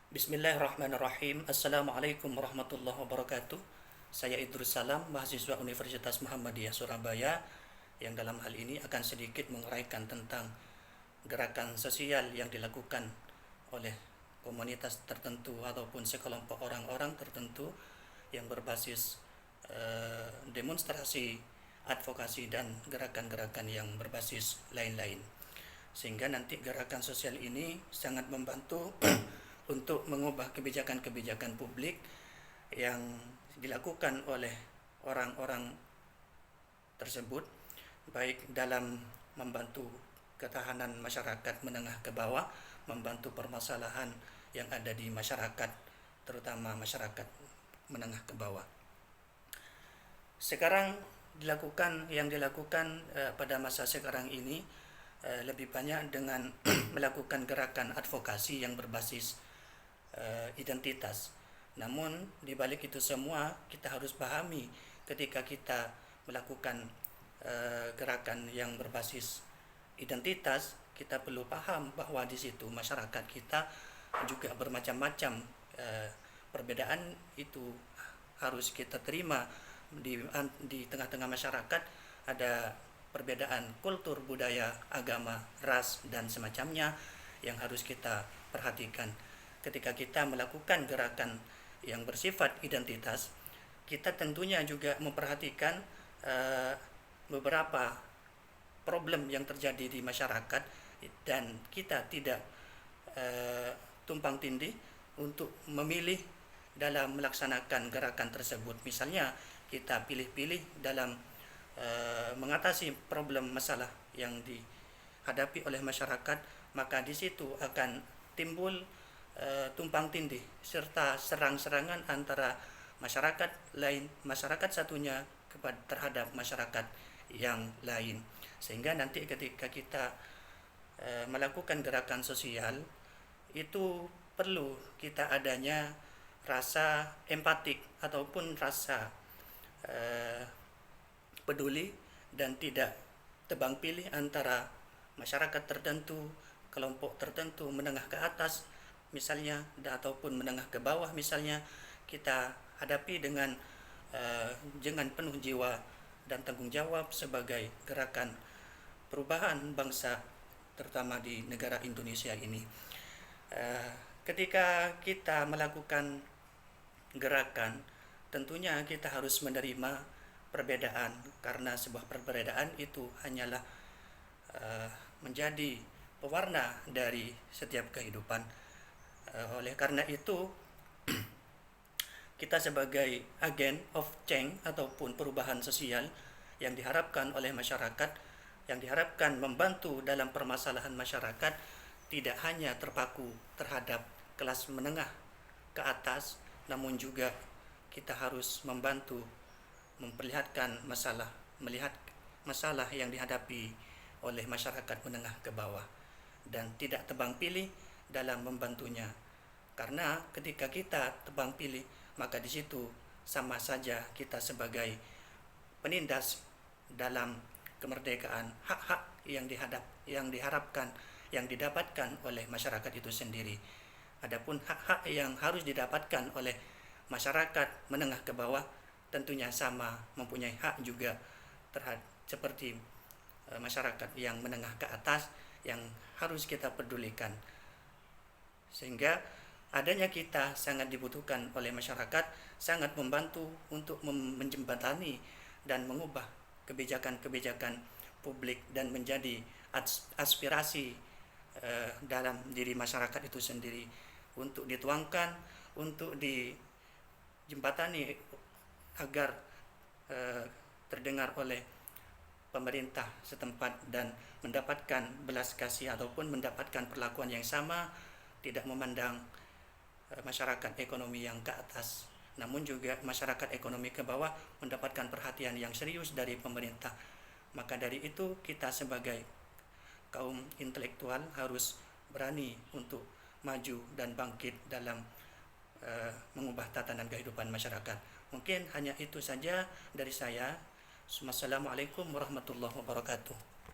Bismillahirrahmanirrahim. Assalamualaikum warahmatullahi wabarakatuh. Saya Idrus Salam, mahasiswa Universitas Muhammadiyah Surabaya, yang dalam hal ini akan sedikit menguraikan tentang gerakan sosial yang dilakukan oleh komunitas tertentu ataupun sekelompok orang-orang tertentu yang berbasis demonstrasi, advokasi, dan gerakan-gerakan yang berbasis lain-lain. Sehingga nanti gerakan sosial ini sangat membantu untuk mengubah kebijakan-kebijakan publik yang dilakukan oleh orang-orang tersebut, baik dalam membantu ketahanan masyarakat menengah ke bawah, membantu permasalahan yang ada di masyarakat, terutama masyarakat menengah ke bawah. Sekarang yang dilakukan pada masa sekarang ini lebih banyak dengan melakukan gerakan advokasi yang berbasis identitas. Namun di balik itu semua kita harus pahami, ketika kita melakukan gerakan yang berbasis identitas, kita perlu paham bahwa di situ masyarakat kita juga bermacam-macam. Perbedaan itu harus kita terima. Di tengah-tengah masyarakat ada perbedaan kultur, budaya, agama, ras, dan semacamnya yang harus kita perhatikan. Ketika kita melakukan gerakan yang bersifat identitas, kita tentunya juga memperhatikan beberapa problem yang terjadi di masyarakat, dan kita tidak tumpang tindih untuk memilih dalam melaksanakan gerakan tersebut. Misalnya kita pilih-pilih dalam mengatasi problem masalah yang dihadapi oleh masyarakat, maka di situ akan timbul tumpang tindih serta serang-serangan antara masyarakat satunya terhadap masyarakat yang lain. Sehingga nanti ketika kita melakukan gerakan sosial, itu perlu kita adanya rasa empatik ataupun rasa peduli, dan tidak tebang pilih antara masyarakat tertentu, kelompok tertentu, menengah ke atas misalnya, ataupun menengah ke bawah misalnya. Kita hadapi dengan penuh jiwa dan tanggung jawab sebagai gerakan perubahan bangsa, terutama di negara Indonesia ini. Ketika kita melakukan gerakan, tentunya kita harus menerima perbedaan, karena sebuah perbedaan itu hanyalah menjadi pewarna dari setiap kehidupan. Oleh karena itu, kita sebagai agen of change ataupun perubahan sosial yang diharapkan oleh masyarakat, yang diharapkan membantu dalam permasalahan masyarakat, tidak hanya terpaku terhadap kelas menengah ke atas, namun juga kita harus membantu melihat masalah yang dihadapi oleh masyarakat menengah ke bawah, dan tidak tebang pilih dalam membantunya. Karena ketika kita tebang pilih, maka di situ sama saja kita sebagai penindas dalam kemerdekaan, hak-hak yang diharapkan, yang didapatkan oleh masyarakat itu sendiri. Adapun hak-hak yang harus didapatkan oleh masyarakat menengah ke bawah, tentunya sama, mempunyai hak juga seperti masyarakat yang menengah ke atas, yang harus kita pedulikan. Sehingga adanya kita sangat dibutuhkan oleh masyarakat, sangat membantu untuk menjembatani dan mengubah kebijakan-kebijakan publik, dan menjadi aspirasi dalam diri masyarakat itu sendiri untuk dituangkan, untuk dijembatani agar terdengar oleh pemerintah setempat dan mendapatkan belas kasih ataupun mendapatkan perlakuan yang sama, tidak memandang masyarakat ekonomi yang ke atas, namun juga masyarakat ekonomi ke bawah mendapatkan perhatian yang serius dari pemerintah. Maka dari itu, kita sebagai kaum intelektual harus berani untuk maju dan bangkit dalam mengubah tatanan kehidupan masyarakat. Mungkin hanya itu saja dari saya. Wassalamualaikum warahmatullahi wabarakatuh.